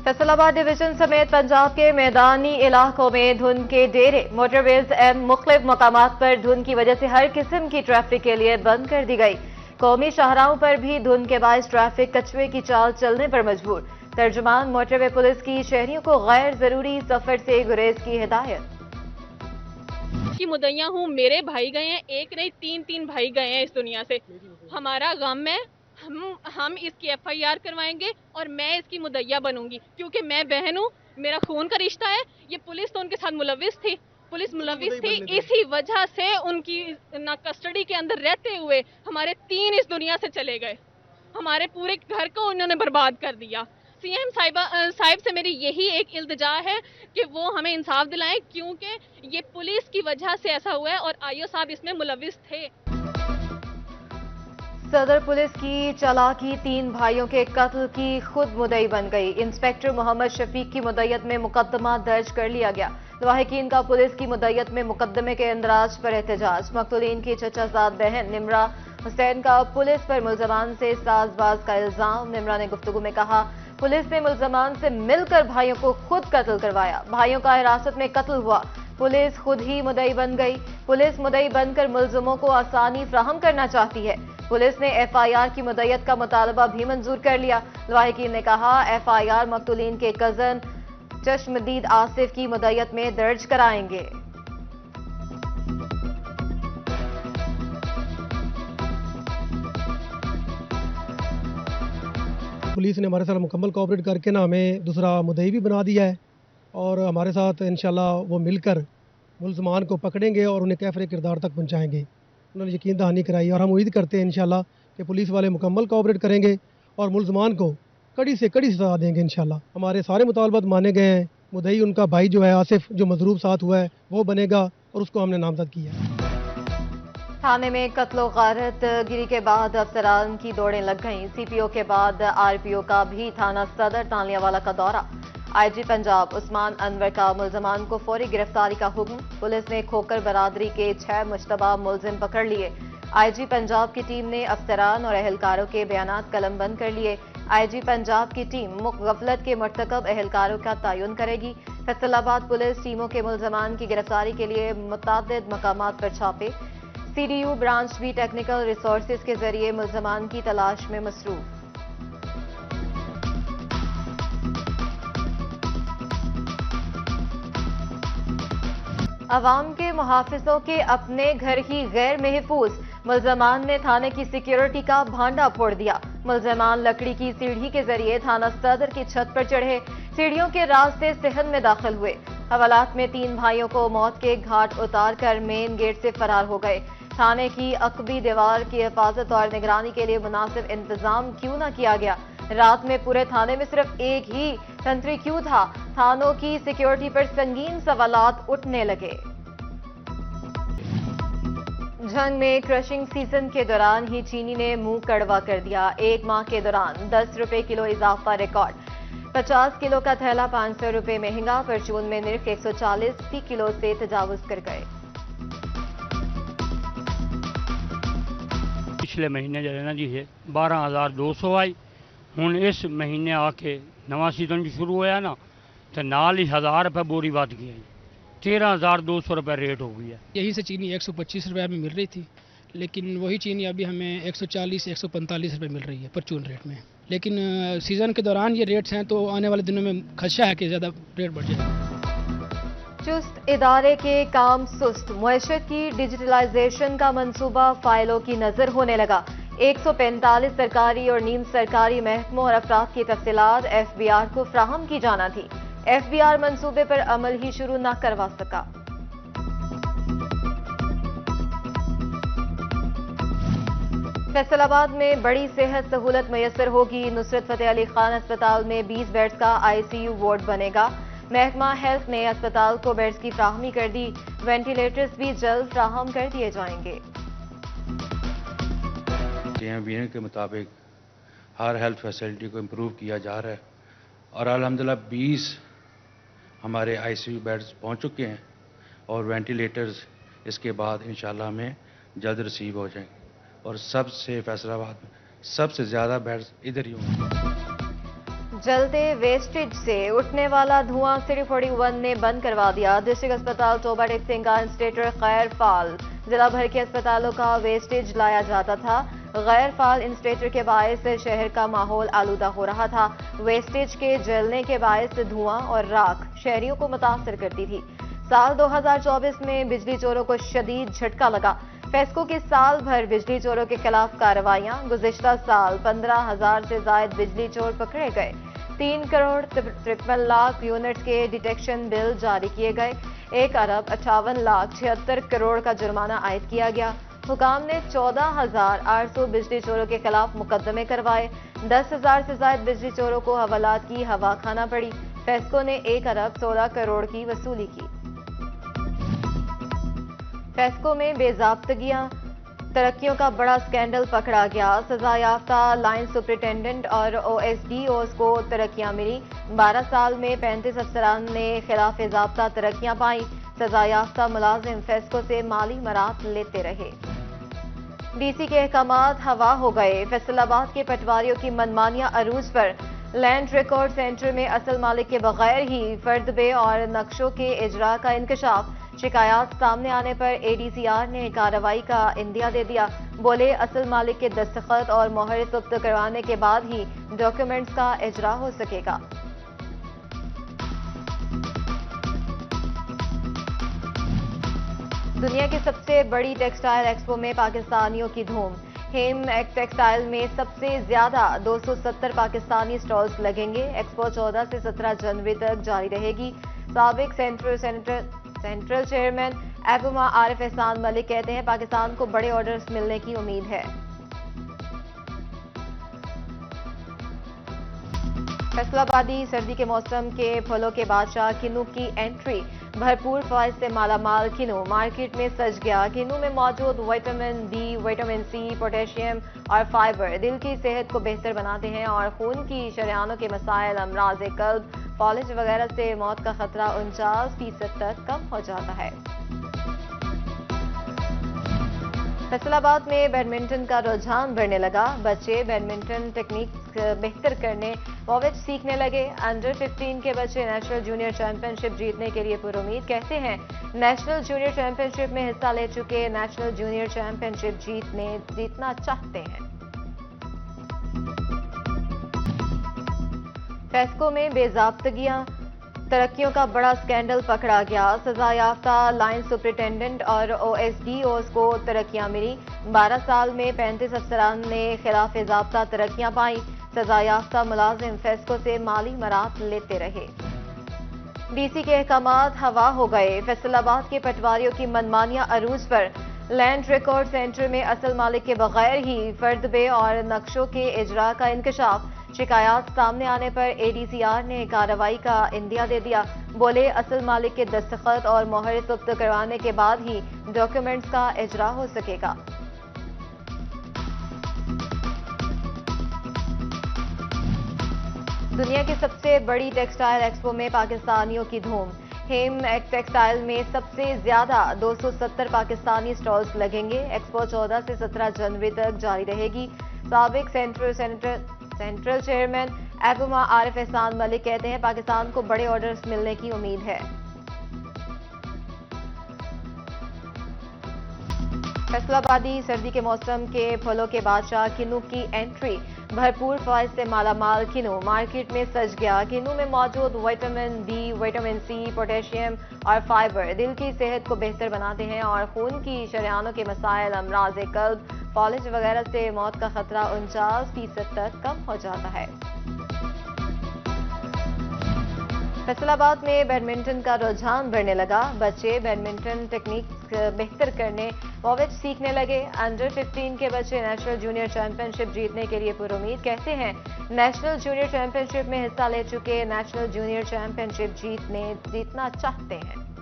Faisalabad division समेत पंजाब के मैदानी इलाकों में धुंध के डेरे, मोटरवेज एवं मुख्तलिफ मकामात पर धुंध की वजह से हर किस्म की ट्रैफिक के लिए बंद कर दी गई। कौमी शाहराहों पर भी धुंध के बायस ट्रैफिक कछुए की चाल चलने पर मजबूर। तर्जुमान मोटरवे पुलिस की शहरियों को गैर जरूरी सफर से गुरेज की हिदायत। की मुदैया हूँ, मेरे भाई गए हैं, एक नहीं तीन भाई गए हैं इस दुनिया से। हमारा गम है, हम इसकी FIR करवाएंगे और मैं इसकी मुदैया बनूंगी क्योंकि मैं बहन हूँ, मेरा खून का रिश्ता है। ये पुलिस तो उनके साथ मुलविस थी, पुलिस मुलविस थी, इसी वजह से उनकी ना कस्टडी के अंदर रहते हुए हमारे 3 इस दुनिया से चले गए। हमारे पूरे घर को उन्होंने बर्बाद कर दिया। CM साहिब से मेरी यही एक इल्तिजा है कि वो हमें इंसाफ दिलाएं क्योंकि ये पुलिस की वजह से ऐसा हुआ है और IO साहब इसमें मुलविस थे। सदर पुलिस की चालाकी 3 भाइयों के कत्ल की खुद मुद्दई बन गई। इंस्पेक्टर मोहम्मद शफीक की मुद्दयत में मुकदमा दर्ज कर लिया गया। लवाहिकीन का पुलिस की मुद्दयत में मुकदमे के इंदराज पर एहतजाज। मकतूलीन की चचाजाद बहन निमरा हुसैन का पुलिस पर मुलजमान से साजबाज का इल्जाम। निमरा ने गुफ्तगू में कहा, पुलिस ने मुलजमान से मिलकर भाइयों को खुद कत्ल करवाया। भाइयों का हिरासत में कत्ल हुआ, पुलिस खुद ही मुद्दई बन गई। पुलिस मुद्दई बनकर मुलजमों को आसानी फ्राहम करना चाहती है। पुलिस ने FIR की मुद्दयत का मुतालबा भी मंजूर कर लिया। लवाहिकीन ने कहा, FIR मकतूलीन के कजन चश्मदीद आसिफ की मुद्दयत में दर्ज कराएंगे। पुलिस ने हमारे साथ मुकम्मल कोऑपरेट करके ना हमें दूसरा मुद्दई भी बना दिया है और हमारे साथ इंशाल्लाह वो मिलकर मुलजमान को पकड़ेंगे और उन्हें कैफरे किरदार तक पहुंचाएंगे। उन्होंने यकीन दहानी कराई और हम उम्मीद करते हैं इंशाल्लाह कि पुलिस वाले मुकम्मल कोऑपरेट करेंगे और मुलजमान को कड़ी से कड़ी सजा देंगे इंशाल्लाह। हमारे सारे मुतालबात माने गए हैं। मुद्दई उनका भाई जो है आसिफ, जो मजरूब साथ हुआ है, वो बनेगा और उसको हमने नामजद किया है। थाने में कत्लो गारत गिरी के बाद अफसरान की दौड़ें लग गईं। CPO के बाद RPO का भी थाना सदर तालियावाला का दौरा। IG पंजाब उस्मान अनवर का मुलजमान को फौरी गिरफ्तारी का हुक्म। पुलिस ने खोकर बरादरी के 6 मुश्तबा मुलजिम पकड़ लिए। IG पंजाब की टीम ने अफसरान और अहलकारों के बयानात कलमबंद कर लिए। IG पंजाब की टीम गफलत के मर्तकब अहलकारों का तयन करेगी। फैसलाबाद पुलिस टीमों के मुलजमान की गिरफ्तारी के लिए मुतअद्दिद मकामात पर छापे। CDU ब्रांच भी टेक्निकल रिसोर्सेज के जरिए मुलजमान की तलाश में मसरूफ। अवाम के मुहाफिजों के अपने घर ही गैर महफूज। मुलजमान ने थाने की सिक्योरिटी का भांडा फोड़ दिया। मुलजमान लकड़ी की सीढ़ी के जरिए थाना सदर की छत पर चढ़े, सीढ़ियों के रास्ते सेहन में दाखिल हुए। हवालात में 3 भाइयों को मौत के घाट उतार कर मेन गेट से फरार हो गए। थाने की अकबी दीवार की हिफाजत और निगरानी के लिए मुनासिब इंतजाम क्यों न किया गया। रात में पूरे थाने में सिर्फ एक ही तंत्री क्यों था। थानों की सिक्योरिटी पर संगीन सवालात उठने लगे। जंग में क्रशिंग सीजन के दौरान ही चीनी ने मुंह कड़वा कर दिया। 1 माह के दौरान 10 रुपए किलो इजाफा रिकॉर्ड। 50 किलो का थैला 500 रुपए महंगा। परचून में निर्ख 140 किलो से तजावुज कर गए। पिछले महीने जो है ना जी 12,200 आई। ਹੁਣ इस महीने आके नवा सीजन जो शुरू होया ना तो नाल ही 1000 रुपये बोरी बढ़ गई है। 13,200 रुपये रेट हो गई है। यही से चीनी 125 रुपये में मिल रही थी, लेकिन वही चीनी अभी हमें 140 145 रुपये मिल रही है परचून रेट में। लेकिन सीज़न के दौरान ये रेट्स हैं तो आने वाले दिनों में खदशा है कि ज़्यादा रेट बढ़ जाए। चुस्त इदारे के काम सुस्त। मुआशरत की डिजिटलाइजेशन का मंसूबा फाइलों की नजर होने लगा। 145 सरकारी और नीम सरकारी महकमों और अफराद की तफसीलात FBR को फ्राहम की जाना थी। FBR मंसूबे पर अमल ही शुरू न करवा सका। फैसलाबाद में बड़ी सेहत सहूलत मैसर होगी। नुसरत फतेह अली खान अस्पताल में 20 बेड्स का ICU वार्ड बनेगा। महकमा हेल्थ ने अस्पताल को बेड्स की फ्राहमी कर दी। वेंटिलेटर्स भी जल्द फ्राहम कर दिए जाएंगे। JMBN के मुताबिक हर हेल्थ फैसिलिटी को इम्प्रूव किया जा रहा है और अल्हम्दुलिल्लाह 20 हमारे ICU बेड्स पहुंच चुके हैं और वेंटिलेटर्स इसके बाद इंशाल्लाह हमें जल्द रिसीव हो जाएंगे और सबसे फैसलाबाद में सबसे ज़्यादा बेड्स इधर ही होंगे। जलते वेस्टेज से उठने वाला धुआं सिटी 41 ने बंद करवा दिया। डिस्ट्रिक्ट अस्पताल तोबा टेक सिंह का इंस्पेक्टर खैर फाल जिला भर के अस्पतालों का वेस्टेज लाया जाता था। गैर फाल इंस्पेक्टर के बायस शहर का माहौल आलूदा हो रहा था। वेस्टेज के जलने के बायस धुआं और राख शहरियों को मुतासर करती थी। साल 2024 में बिजली चोरों को शदीद झटका लगा। फेस्को की साल भर बिजली चोरों के खिलाफ कार्रवाइयां। गुज़िश्ता साल 15,000 से ज्यादा बिजली चोर पकड़े गए। 3 करोड़ 53 लाख यूनिट्स के डिटेक्शन बिल जारी किए गए। 1 अरब 58 लाख 76 करोड़ का जुर्माना आयद किया गया। हुकाम ने 14,800 बिजली चोरों के खिलाफ मुकदमे करवाए। 10,000 से ज्यादा बिजली चोरों को हवालात की हवा खाना पड़ी। फेस्को ने 1 अरब 16 करोड़ की वसूली की। फेस्को में बेजाब्तगियां, तरक्कियों का बड़ा स्कैंडल पकड़ा गया। सजा याफ्ता लाइन सुपरिटेंडेंट और OSDOs को तरक्कियां मिली। 12 साल में 35 अफसरान ने खिलाफ ज़ाब्ता तरक्कियां पाई। सजा याफ्ता मुलाजिम फेस्को से माली मराद लेते रहे। DC के अहकामात हवा हो गए। फैसलाबाद के पटवारियों की मनमानियां अरूज पर। लैंड रिकॉर्ड सेंटर में असल मालिक के बगैर ही फर्द बे और नक्शों के इजरा का इंकशाफ। शिकायत सामने आने पर ADCR ने कार्रवाई का इंदिया दे दिया। बोले असल मालिक के दस्तखत और मोहर सुप्त करवाने के बाद ही डॉक्यूमेंट्स का इजरा हो सकेगा। दुनिया की सबसे बड़ी टेक्सटाइल एक्सपो में पाकिस्तानियों की धूम। हेम टेक्सटाइल में सबसे ज्यादा 270 पाकिस्तानी स्टॉल्स लगेंगे। एक्सपो 14 से 17 जनवरी तक जारी रहेगी। साबिक सेंट्रल चेयरमैन एबुमा आरिफ एहसान मलिक कहते हैं पाकिस्तान को बड़े ऑर्डर्स मिलने की उम्मीद है। फैसलाबादी सर्दी के मौसम के फलों के बादशाह किन्नू की एंट्री। भरपूर फवाइद से मालामाल किन्नू मार्केट में सज गया। किन्नू में मौजूद vitamin B, vitamin C, potassium और फाइबर दिल की सेहत को बेहतर बनाते हैं और खून की शरेआनों के मसाइल, अमराज कल्ब, फॉलिज वगैरह से मौत का खतरा 49% तक कम हो जाता है। फैसलाबाद में बैडमिंटन का रुझान बढ़ने लगा। बच्चे बैडमिंटन टेक्निक बेहतर करने वॉवेज सीखने लगे। अंडर 15 के बच्चे नेशनल जूनियर चैंपियनशिप जीतने के लिए पुरुमीद कहते हैं। नेशनल जूनियर चैंपियनशिप में हिस्सा ले चुके नेशनल जूनियर चैंपियनशिप जीतना चाहते हैं। फेस्को में बेजाब्तगियां, तरक्कियों का बड़ा स्कैंडल पकड़ा गया। सजा याफ्ता लाइन सुपरिटेंडेंट और OSDOs को तरक्कियां मिली। 12 साल में 35 अफसरान ने खिलाफ ज़ाब्ता तरक्कियां पाई। सजा याफ्ता मुलाजिम फेस्को से माली मराद लेते रहे। DC के अहकामात हवा हो गए। फैसलाबाद के पटवारियों की मनमानियां अरूज पर। लैंड रिकॉर्ड सेंटर में असल मालिक के बगैर ही फर्द बे और नक्शों के इजरा का इंकशाफ। शिकायत सामने आने पर ADCR ने कार्रवाई का इंदिया दे दिया। बोले असल मालिक के दस्तखत और मोहर सुप्त करवाने के बाद ही डॉक्यूमेंट्स का इजरा हो सकेगा। दुनिया की सबसे बड़ी टेक्सटाइल एक्सपो में पाकिस्तानियों की धूम। हेम टेक्सटाइल में सबसे ज्यादा 270 पाकिस्तानी स्टॉल्स लगेंगे। एक्सपो 14 से 17 जनवरी तक जारी रहेगी। साबिक सेंट्रल चेयरमैन एबुमा आरिफ एहसान मलिक कहते हैं पाकिस्तान को बड़े ऑर्डर्स मिलने की उम्मीद है। फैसलाबादी सर्दी के मौसम के फलों के बादशाह किन्नू की एंट्री। भरपूर फवाइद से मालामाल किन्नू मार्केट में सज गया। किन्नू में मौजूद vitamin B, vitamin C, potassium और फाइबर दिल की सेहत को बेहतर बनाते हैं और खून की शरेआनों के मसाइल, अमराज कल्ब, फॉलिज वगैरह से मौत का खतरा 49% तक कम हो जाता है। फैसलाबाद में बैडमिंटन का रुझान बढ़ने लगा। बच्चे बैडमिंटन टेक्निक बेहतर करने वॉवेज सीखने लगे। अंडर 15 के बच्चे नेशनल जूनियर चैंपियनशिप जीतने के लिए पुरुमीद कहते हैं। नेशनल जूनियर चैंपियनशिप में हिस्सा ले चुके नेशनल जूनियर चैंपियनशिप जीतना चाहते हैं।